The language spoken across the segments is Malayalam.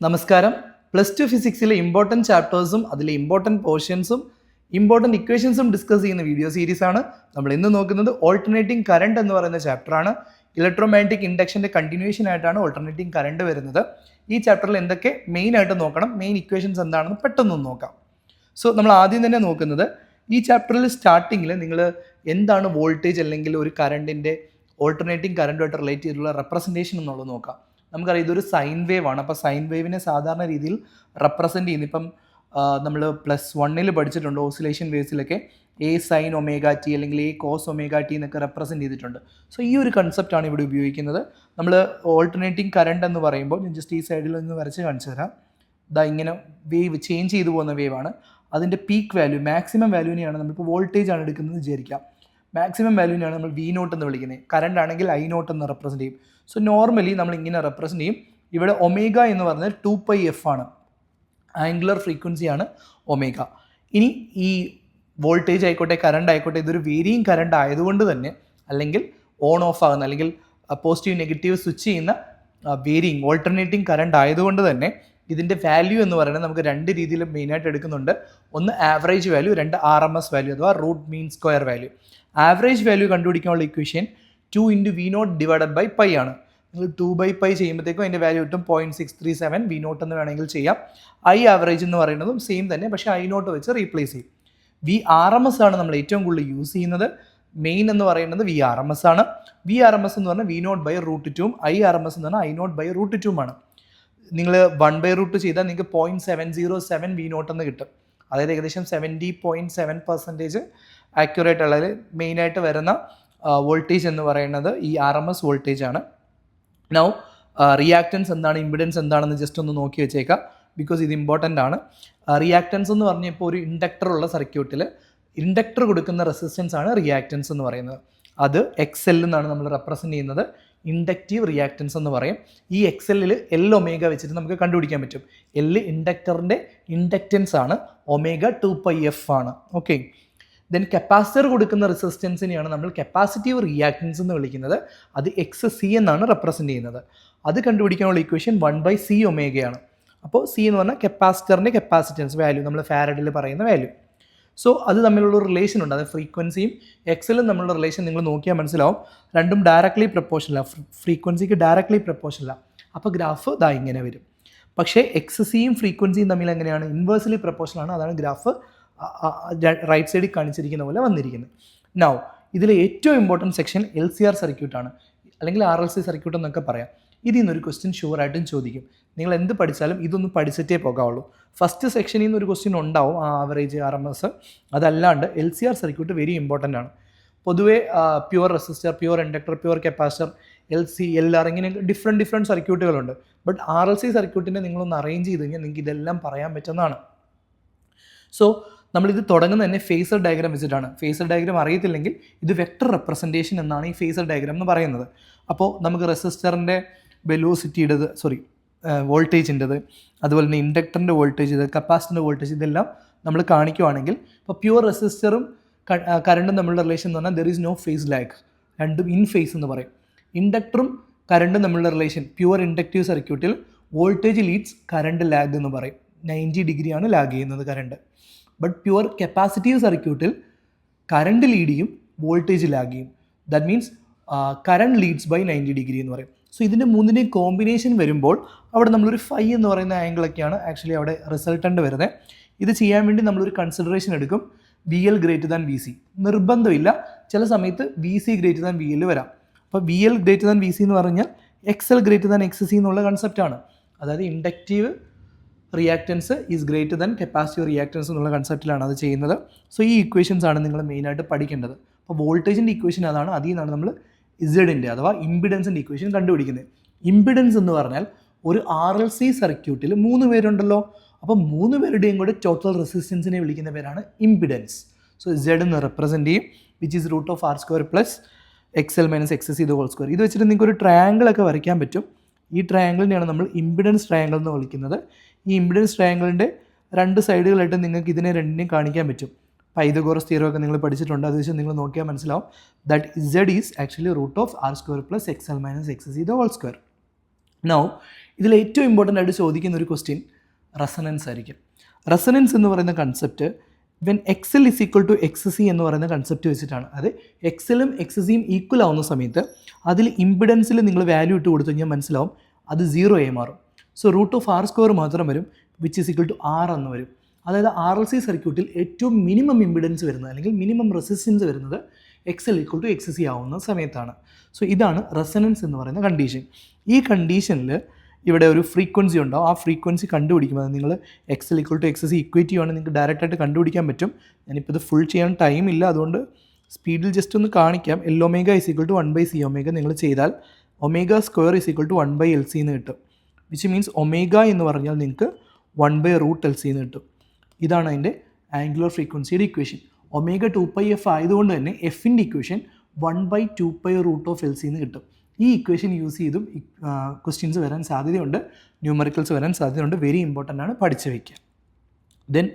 നമസ്കാരം. +2 ഫിസിക്സിലെ ഇമ്പോർട്ടൻറ്റ് ചാപ്റ്റേഴ്സും അതിലെ ഇമ്പോർട്ടൻറ്റ് പോർഷൻസും ഇമ്പോർട്ടൻറ്റ് ഇക്വേഷൻസും ഡിസ്കസ് ചെയ്യുന്ന വീഡിയോ സീരീസ് ആണ്. നമ്മൾ ഇന്ന് നോക്കുന്നത് ഓൾട്ടർനേറ്റിംഗ് കറണ്ട് എന്ന് പറയുന്ന ചാപ്റ്ററാണ്. ഇലക്ട്രോമാഗ്നറ്റിക് ഇൻഡക്ഷൻ്റെ കണ്ടിന്യൂഷൻ ആയിട്ടാണ് ഓൾട്ടർനേറ്റിംഗ് കറണ്ട് വരുന്നത്. ഈ ചാപ്റ്ററിൽ എന്തൊക്കെ മെയിൻ ആയിട്ട് നോക്കണം, മെയിൻ ഇക്വേഷൻസ് എന്താണെന്ന് പെട്ടെന്ന് നോക്കാം. സോ നമ്മൾ ആദ്യം തന്നെ നോക്കുന്നത് ഈ ചാപ്റ്ററിൽ സ്റ്റാർട്ടിങ്ങിൽ നിങ്ങൾ എന്താണ് വോൾട്ടേജ് അല്ലെങ്കിൽ ഒരു കറണ്ടിൻ്റെ ഓൾട്ടർനേറ്റിംഗ് കറണ്ടുമായിട്ട് റിലേറ്റ് ചെയ്തിട്ടുള്ള റെപ്രസെൻറ്റേഷൻ എന്നുള്ളത് നോക്കാം. നമുക്കറിയാം ഇതൊരു സൈൻ വേവ് ആണ്. അപ്പോൾ സൈൻ വേവിനെ സാധാരണ രീതിയിൽ റെപ്രസെൻറ്റ് ചെയ്യുന്നത് ഇപ്പം നമ്മൾ +1 പഠിച്ചിട്ടുണ്ട് ഓസിലേഷൻ വേവ്സിലൊക്കെ എ സൈൻ ഒമേഗ ടി അല്ലെങ്കിൽ എ കോസ് ഒമേഗ ടി എന്നൊക്കെ റെപ്രസെൻറ്റ് ചെയ്തിട്ടുണ്ട്. സോ ഈ ഒരു കൺസെപ്റ്റാണ് ഇവിടെ ഉപയോഗിക്കുന്നത്. നമ്മൾ ഓൾട്ടർനേറ്റിംഗ് കറണ്ട് എന്ന് പറയുമ്പോൾ ഞാൻ ജസ്റ്റ് ഈ സൈഡിൽ നിന്ന് വരച്ച് കാണിച്ചു തരാം. ഇതാ ഇങ്ങനെ വേവ് ചേഞ്ച് ചെയ്തു പോകുന്ന വേവാണ്. അതിൻ്റെ പീക്ക് വാല്യൂ മാക്സിമം വാല്യൂവിനെയാണ് നമ്മളിപ്പോൾ വോൾട്ടേജ് ആണ് എടുക്കുന്നത് വിചാരിക്കാം. മാക്സിമം വാല്യൂവിനാണ് നമ്മൾ V0 എന്ന് വിളിക്കുന്നത്. കറണ്ട് ആണെങ്കിൽ I0 എന്ന് റെപ്രസെൻറ്റ് ചെയ്യും. സോ നോർമലി നമ്മൾ ഇങ്ങനെ റെപ്രസെൻറ്റ് ചെയ്യും. ഇവിടെ ഒമേഗ എന്ന് പറഞ്ഞാൽ 2πf ആണ്, ആംഗുലർ ഫ്രീക്വൻസിയാണ് ഒമേഗ. ഇനി ഈ വോൾട്ടേജ് ആയിക്കോട്ടെ കറണ്ട് ആയിക്കോട്ടെ ഇതൊരു വേരിയിങ് കറണ്ട് ആയതുകൊണ്ട് തന്നെ അല്ലെങ്കിൽ ഓൺ ഓഫ് ആകുന്ന അല്ലെങ്കിൽ പോസിറ്റീവ് നെഗറ്റീവ് സ്വിച്ച് ചെയ്യുന്ന വേരിയിങ് ഓൾട്ടർനേറ്റിംഗ് കറണ്ട് ആയതുകൊണ്ട് തന്നെ ഇതിൻ്റെ വാല്യൂ എന്ന് പറയുന്നത് നമുക്ക് രണ്ട് രീതിയിൽ മെയിനായിട്ട് എടുക്കുന്നുണ്ട്. ഒന്ന് ആവറേജ് വാല്യൂ, രണ്ട് RMS വാല്യൂ അഥവാ root mean square value. Average value കണ്ടുപിടിക്കാനുള്ള equation 2 × V0 divided by pi ആണ്. നിങ്ങൾ 2/π ചെയ്യുമ്പോഴത്തേക്കും അതിൻ്റെ വാല്യൂ കിട്ടും 0.637 V0 എന്ന് വേണമെങ്കിൽ ചെയ്യാം. I ആവറേജ് എന്ന് പറയുന്നതും സെയിം തന്നെ, പക്ഷേ I0 വെച്ച് റീപ്ലേസ് ചെയ്യും. VRMS ആണ് നമ്മൾ ഏറ്റവും കൂടുതൽ യൂസ് ചെയ്യുന്നത്. മെയിൻ എന്ന് പറയുന്നത് VRMS ആണ്. VRMS എന്ന് പറഞ്ഞാൽ V0/√2 IRMS എന്ന് പറഞ്ഞാൽ I0/√2 ആണ്. നിങ്ങൾ 1/√2 ചെയ്താൽ നിങ്ങൾക്ക് 0.707 V0 എന്ന് കിട്ടും. അതായത് ഏകദേശം 70.7% ആക്യുറേറ്റ് ഉള്ളത് മെയിനായിട്ട് വരുന്ന വോൾട്ടേജ് എന്ന് പറയുന്നത് ഈ RMS വോൾട്ടേജ് ആണ്. നൗ റിയാക്റ്റൻസ് എന്താണ്, ഇമ്പിഡൻസ് എന്താണെന്ന് ജസ്റ്റ് ഒന്ന് നോക്കി വെച്ചേക്കാം, ബിക്കോസ് ഇത് ഇമ്പോർട്ടൻ്റ് ആണ്. റിയാക്റ്റൻസ് എന്ന് പറഞ്ഞാൽ ഇപ്പോൾ ഒരു ഇൻഡക്ടർ ഉള്ള സർക്യൂട്ടിൽ ഇൻഡക്ടർ കൊടുക്കുന്ന റെസിസ്റ്റൻസ് ആണ് റിയാക്റ്റൻസ് എന്ന് പറയുന്നത്. അത് XL എന്നാണ് നമ്മൾ റെപ്രസെൻറ്റ് ചെയ്യുന്നത്. ഇൻഡക്റ്റീവ് റിയാക്റ്റൻസ് എന്ന് പറയും. ഈ XL L ഒമേഗ വെച്ചിട്ട് നമുക്ക് കണ്ടുപിടിക്കാൻ പറ്റും. L ഇൻഡക്ടറിൻ്റെ ഇൻഡക്റ്റൻസ് ആണ്, ഒമേഗ 2πf ആണ്. ഓക്കെ, ദെൻ കപ്പാസിറ്റർ കൊടുക്കുന്ന റെസിസ്റ്റൻസിനെയാണ് നമ്മൾ കപ്പാസിറ്റീവ് റിയാക്റ്റൻസ് എന്ന് വിളിക്കുന്നത്. അത് XC എന്നാണ് റെപ്രസെൻറ്റ് ചെയ്യുന്നത്. അത് കണ്ടുപിടിക്കാനുള്ള ഇക്വേഷൻ 1/C ഒമേഗയാണ്. അപ്പോൾ C എന്ന് പറഞ്ഞാൽ കപ്പാസിറ്ററിൻ്റെ കപ്പാസിറ്റൻസ് വാല്യൂ, നമ്മൾ ഫാരഡിൽ പറയുന്ന വാല്യൂ. സോ അത് തമ്മിലുള്ള റിലേഷൻ ഉണ്ട്. അത് ഫ്രീക്വൻസിയും XLും തമ്മിലുള്ള റിലേഷൻ നിങ്ങൾ നോക്കിയാൽ മനസ്സിലാവും. രണ്ടും ഡയറക്ട്ലി പ്രപ്പോർഷനലാണ്, ഫ്രീക്വൻസിക്ക് ഡയറക്ട്ലി പ്രപ്പോർഷനലാണ്. അപ്പോൾ ഗ്രാഫ് ദാ ഇങ്ങനെ വരും. പക്ഷേ XCയും ഫ്രീക്വൻസിയും തമ്മിൽ എങ്ങനെയാണ്, ഇൻവേഴ്സ്ലി പ്രപ്പോർഷനാണ്. അതാണ് ഗ്രാഫ് റൈറ്റ് സൈഡിൽ കാണിച്ചിരിക്കുന്ന പോലെ വന്നിരിക്കുന്നത്. നൗ ഇതിലെ ഏറ്റവും ഇമ്പോർട്ടൻറ്റ് സെക്ഷൻ LCR സർക്യൂട്ടാണ്, അല്ലെങ്കിൽ RLC സർക്യൂട്ട് എന്നൊക്കെ പറയാം. ഇതിൽ നിന്നൊരു ക്വസ്റ്റ്യൻ ഷുവറായിട്ടും ചോദിക്കും. നിങ്ങൾ എന്ത് പഠിച്ചാലും ഇതൊന്നും പഠിച്ചിട്ടേ പോകാവുള്ളൂ. ഫസ്റ്റ് സെക്ഷനിൽ നിന്ന് ഒരു ക്വസ്റ്റ്യൻ ഉണ്ടാവും, ആവറേജ് RMS. അതല്ലാണ്ട് LCR സർക്യൂട്ട് വെരി ഇമ്പോർട്ടൻ്റ് ആണ്. പൊതുവേ pure resistor, pure inductor, pure capacitor, LC, LR ഇങ്ങനെ ഡിഫറെൻറ്റ് സർക്യൂട്ടുകളുണ്ട്. ബട്ട് RLC സർക്യൂട്ടിനെ നിങ്ങളൊന്ന് അറേഞ്ച് ചെയ്ത് കഴിഞ്ഞാൽ നിങ്ങൾക്ക് ഇതെല്ലാം പറയാൻ പറ്റുന്നതാണ്. സോ നമ്മളിത് തുടങ്ങുന്നത് തന്നെ ഫേസർ ഡയഗ്രാം വെച്ചിട്ടാണ്. ഫേസർ ഡയഗ്രാം അറിയത്തില്ലെങ്കിൽ ഇത് വെക്ടർ റെപ്രസെൻറ്റേഷൻ എന്നാണ് ഈ ഫേസർ ഡയഗ്രാം എന്ന് പറയുന്നത്. അപ്പോൾ നമുക്ക് റെസിസ്റ്ററിൻ്റെ വെലോസിറ്റിയുടേത്, വോൾട്ടേജിൻ്റെത്, അതുപോലെ തന്നെ ഇൻഡക്ടറിൻ്റെ വോൾട്ടേജ്, ഇത് കപ്പാസിറ്ററിൻ്റെ വോൾട്ടേജ്, ഇതെല്ലാം നമ്മൾ കാണിക്കുവാണെങ്കിൽ ഇപ്പോൾ പ്യുവർ റെസിസ്റ്ററും കറണ്ടും തമ്മിലുള്ള റിലേഷൻ എന്ന് പറഞ്ഞാൽ there is no phase lag, രണ്ടും ഇൻ ഫേസ് എന്ന് പറയും. ഇൻഡക്ടറും കറണ്ടും തമ്മിലുള്ള റിലേഷൻ പ്യുവർ ഇൻഡക്റ്റീവ് സർക്യൂട്ടിൽ വോൾട്ടേജ് ലീഡ്സ് കറണ്ട് ലാഗ് എന്ന് പറയും. 90 ഡിഗ്രിയാണ് ലാഗ് ചെയ്യുന്നത് കറണ്ട്. ബട്ട് പ്യുവർ കപ്പാസിറ്റീവ് സർക്യൂട്ടിൽ കറണ്ട് ലീഡ് ചെയ്യും, വോൾട്ടേജ് ലാഗ് ചെയ്യും. That means current leads by 90 degree എന്ന് പറയും. സോ ഇതിൻ്റെ മൂന്നിൻ്റെയും കോമ്പിനേഷൻ വരുമ്പോൾ അവിടെ നമ്മളൊരു ഫൈ എന്ന് പറയുന്ന ആംഗിളൊക്കെയാണ് ആക്ച്വലി അവിടെ റിസൾട്ടൻ്റ് വരുന്നത്. ഇത് ചെയ്യാൻ വേണ്ടി നമ്മളൊരു കൺസിഡറേഷൻ എടുക്കും, VL > VC. നിർബന്ധമില്ല, ചില സമയത്ത് VC > VL വരാം. അപ്പോൾ VL > VC എന്ന് പറഞ്ഞാൽ XL > XC എന്നുള്ള കൺസെപ്റ്റാണ്. അതായത് inductive reactance is greater than capacitive reactance എന്നുള്ള കൺസെപ്റ്റിലാണ് അത് ചെയ്യുന്നത്. സോ ഈ ഇക്വേഷൻസ് ആണ് നിങ്ങൾ മെയിനായിട്ട് പഠിക്കേണ്ടത്. അപ്പോൾ വോൾട്ടേജിൻ്റെ ഇക്വേഷൻ അതാണ്. അതിൽ നിന്നാണ് നമ്മൾ ഇസഡിൻ്റെ അഥവാ ഇമ്പിഡൻസിൻ്റെ ഇക്വേഷൻ കണ്ടുപിടിക്കുന്നത്. ഇമ്പിഡൻസ് എന്ന് പറഞ്ഞാൽ ഒരു RLC സർക്യൂട്ടിൽ 3 പേരുണ്ടല്ലോ, അപ്പോൾ 3 പേരുടെയും കൂടെ ടോട്ടൽ റെസിസ്റ്റൻസിനെ വിളിക്കുന്ന പേരാണ് ഇമ്പിഡൻസ്. സോ Z എന്ന് റെപ്രസെൻറ്റ് ചെയ്യും, which is √R² + XL - XC (²). ഇത് വെച്ചിട്ട് നിങ്ങൾക്ക് ഒരു ട്രയാങ്കിളൊക്കെ വരയ്ക്കാൻ പറ്റും. ഈ ട്രയാങ്കിളിനെയാണ് നമ്മൾ ഇമ്പിഡൻസ് ട്രയാങ്കിൾ എന്ന് വിളിക്കുന്നത്. ഈ ഇമ്പിഡൻസ് ട്രയാങ്കിളിൻ്റെ രണ്ട് സൈഡുകളായിട്ട് നിങ്ങൾക്ക് ഇതിനെ രണ്ടിനെയും കാണിക്കാൻ പറ്റും. പൈതഗോറസ് തിയറം ഒക്കെ നിങ്ങൾ പഠിച്ചിട്ടുണ്ട്. അത് വെച്ച് നിങ്ങൾ നോക്കിയാൽ മനസ്സിലാവും that Z is actually √R² + XL - XC (²). Now ഇതിൽ ഏറ്റവും ഇമ്പോർട്ടൻ്റ് ആയിട്ട് ചോദിക്കുന്ന ഒരു ക്വസ്റ്റ്യൻ റെസണൻസ് ആയിരിക്കും. റെസണൻസ് എന്ന് പറയുന്ന concept when XL is equal to X C എന്ന് പറയുന്ന കൺസെപ്റ്റ് വെച്ചിട്ടാണ്. അത് എക്സലും എക്സ് സിയും ഈക്വൽ ആവുന്ന സമയത്ത് അതിൽ ഇമ്പിഡൻസിൽ നിങ്ങൾ വാല്യൂ ഇട്ട് കൊടുത്തു കഴിഞ്ഞാൽ മനസ്സിലാവും അത് 0 ആയി മാറും. സോ √r² മാത്രം വരും, which is equal to r എന്ന് വരും. അതായത് RLC സർക്യൂട്ടിൽ ഏറ്റവും മിനിമം ഇമ്പിഡൻസ് വരുന്നത് അല്ലെങ്കിൽ മിനിമം റെസിസ്റ്റൻസ് വരുന്നത് XL equal to X C ആവുന്ന സമയത്താണ്. സോ ഇതാണ് റെസണൻസ് എന്ന് പറയുന്ന കണ്ടീഷൻ. ഈ കണ്ടീഷനിൽ ഇവിടെ ഒരു ഫ്രീക്വൻസി ഉണ്ടാവും. ആ ഫ്രീക്വൻസി കണ്ടുപിടിക്കുമ്പോൾ നിങ്ങൾ XL equal to X C equate ചെയ്യുവാണെങ്കിൽ നിങ്ങൾക്ക് ഡയറക്റ്റായിട്ട് കണ്ടുപിടിക്കാൻ പറ്റും. ഞാനിപ്പോൾ ഇത് ഫുൾ ചെയ്യാൻ ടൈമില്ല, അതുകൊണ്ട് സ്പീഡിൽ ജസ്റ്റ് ഒന്ന് കാണിക്കാം. L⍵ is equal to 1/C⍵ നിങ്ങൾ ചെയ്താൽ ω² ഇസ് ഈക്വൽ ടു 1/LC എന്ന് കിട്ടും. വിച്ച് മീൻസ് ഒമേഗ എന്ന് പറഞ്ഞാൽ നിങ്ങൾക്ക് 1/√LC എന്ന് കിട്ടും. ഇതാണ് അതിൻ്റെ ആംഗുലർ ഫ്രീക്വൻസിയുടെ ഇക്വേഷൻ. ω 2πf ആയതുകൊണ്ട് തന്നെ എഫിൻ്റെ ഇക്വേഷൻ 1/2π√LC എന്ന് കിട്ടും. ഈ ഇക്വേഷൻ യൂസ് ചെയ്തും ക്വസ്റ്റ്യൻസ് വരാൻ സാധ്യതയുണ്ട്, ന്യൂമറിക്കൽസ് വരാൻ സാധ്യതയുണ്ട്. വെരി ഇമ്പോർട്ടൻ്റ് ആണ്, പഠിച്ചു വയ്ക്കുക. Then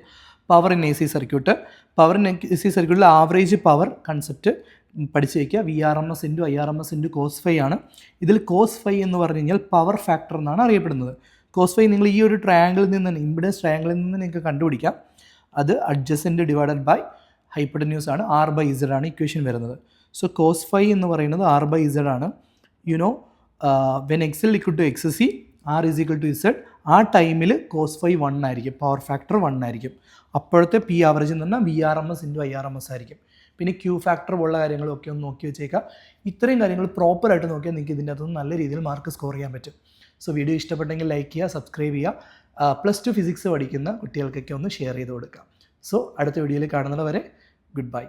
power in AC circuit. Power in AC സർക്യൂട്ടിൽ ആവറേജ് പവർ കൺസെപ്റ്റ് പഠിച്ചു വയ്ക്കുക. VRMS × IRMS × cos φ ആണ്. ഇതിൽ cos φ എന്ന് പറഞ്ഞു കഴിഞ്ഞാൽ പവർ ഫാക്ടർ എന്നാണ് അറിയപ്പെടുന്നത്. cos φ നിങ്ങൾ ഈ ഒരു ട്രയാങ്കിളിൽ നിന്ന് തന്നെ, ഇമ്പിഡൻസ് ട്രയാങ്കിളിൽ നിന്ന് നിങ്ങൾക്ക് കണ്ടുപിടിക്കാം. അത് അഡ്ജസൻറ്റ് ഡിവൈഡഡ് ബൈ ഹൈപ്പട്ടന്യൂസ് ആണ്, R/Z ആണ് ഇക്വേഷൻ വരുന്നത്. സോ cos φ എന്ന് പറയുന്നത് R/Z ആണ്. You know when XL equal to X C, R is equal to Z, ആ ടൈമിൽ cos φ 1 ആയിരിക്കും, പവർ ഫാക്ടർ 1 ആയിരിക്കും. അപ്പോഴത്തെ P ആവറേജ് എന്ന് പറഞ്ഞാൽ VRMS × IRMS ആയിരിക്കും. പിന്നെ Q ഫാക്ടർ പോലുള്ള കാര്യങ്ങളൊക്കെ ഒന്ന് നോക്കി വെച്ചേക്കാം. ഇത്രയും കാര്യങ്ങൾ പ്രോപ്പറായിട്ട് നോക്കിയാൽ നിങ്ങൾക്ക് ഇതിൻ്റെ അകത്തുനിന്ന് നല്ല രീതിയിൽ മാർക്ക് സ്കോർ ചെയ്യാൻ പറ്റും. സോ വീഡിയോ ഇഷ്ടപ്പെട്ടെങ്കിൽ ലൈക്ക് ചെയ്യുക, സബ്സ്ക്രൈബ് ചെയ്യുക. +2 ഫിസിക്സ് പഠിക്കുന്ന കുട്ടികൾക്കൊക്കെ ഒന്ന് ഷെയർ ചെയ്ത് കൊടുക്കുക. സോ അടുത്ത വീഡിയോയിൽ കാണുന്നത് വരെ ഗുഡ് ബൈ.